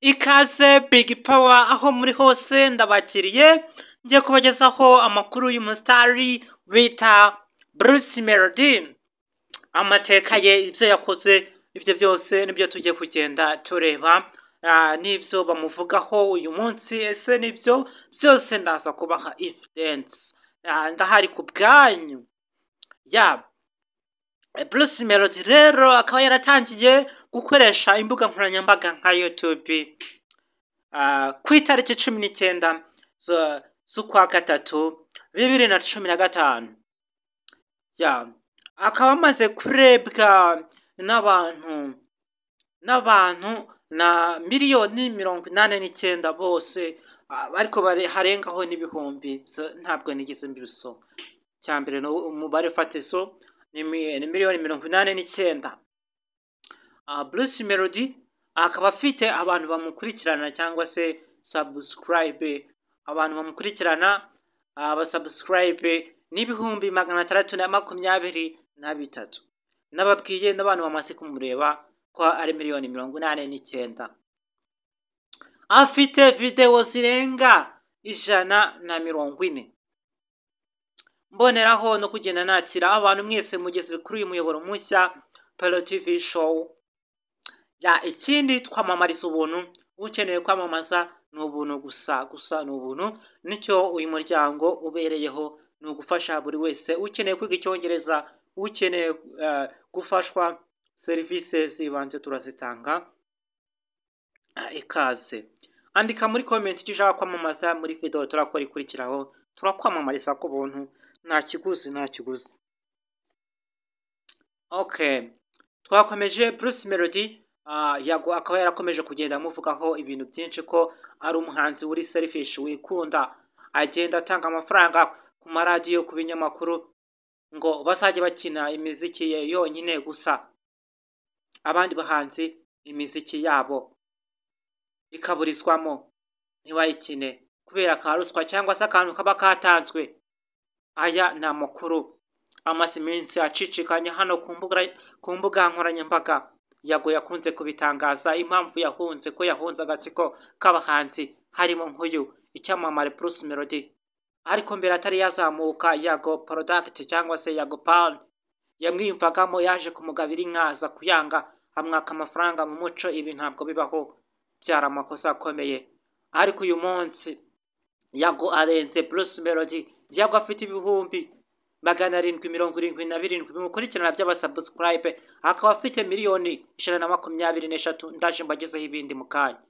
Ikaze Big Power aho muri hose ndabakiriye ngiye kubagezaho amakuru y'umusitari bita Bruce Melody, amateka ye, ibyo yakoze, ibyo byose nibyo tugiye kugenda tureba, n'ibyo bamuvugaho uyu munsi. Ese nibyo byose ndaza kubaha evidence, ndahari ku bwanyu. Bruce Melody rero akaba yaratangiye gukoresha imbuga nkoranyambaga nka YouTube ku itariki 19 z'ukwa gatatu 2015. Akaba amaze kurebwa n'abantu na miliyoni 89 bose, ariko harengaho n'ibihumbi, ntabwo nigeze mbisoma. Cyambere no umubare fatizo ni miliyoni 89. Bruce Melody akaba afite abantu bamukurikirana cyangwa se subscribe, abantu bamukurikirana abasubscribe n'ibihumbi 623. Nababwiye n'abantu bamaze kumureba ko ari miliyoni 89. Afite video zirenga 140. Mboneraho no kugenda nakira abantu mwese mugeze kuri uyu muyoboro mushya Pelo TV show. Ikindi twamamariza ubuntu, ukeneye kwamamaza ni ubuntu gusa ni ubuntu, nicyo uyu muryango ubereyeho, ni ugufasha buri wese ukeneye kwiga icyongereza, ukeneye gufashwa, serivisi zibanze turazitanga. Ikaze andika muri comment icyo ushaka kwamamaza muri video turakora ikurikiraho, turakwamamariza ku buntu, nta kiguzi. Okay, twakomeje. Bruce Melody akaba yarakomeje kugenda amuvugaho ibintu byinshi, ko ari umuhanzi uri selfish, wikunda, agenda atanga amafaranga ku maradiyo, ku binyamakuru, ngo bazajye bakina imiziki ye yonyine gusa, abandi bahanzi imiziki yabo ikaburizwamo ntibayikine kubera karuswa cyangwa se akantu kaba katanzwe. Aya ni amakuru amaze iminsi acicikanye hano ku mbuga nkoranyambaga. Yakunze kubitangaza impamvu yahunze, ko yahunze agatsiko k'abahanzi harimo nk'uyu icyamamare Bruce Melody, ariko mbere atari yazamuka Yago Product cyangwa se Yago Pan yamwimvagamo, yaje kumugabira inka aza kuyanga, amwaka amafaranga mu muco. Ibi ntabwo bibaho, byara amakosa akomeye. Ariko uyu munsi Yago arenze Bruce Melody. Yago afite ibihumbi 777 bimukurikirana by'abasubscribe, akaba afite miliyoni 123. Ndaje mbagezeho ibindi mu kanya.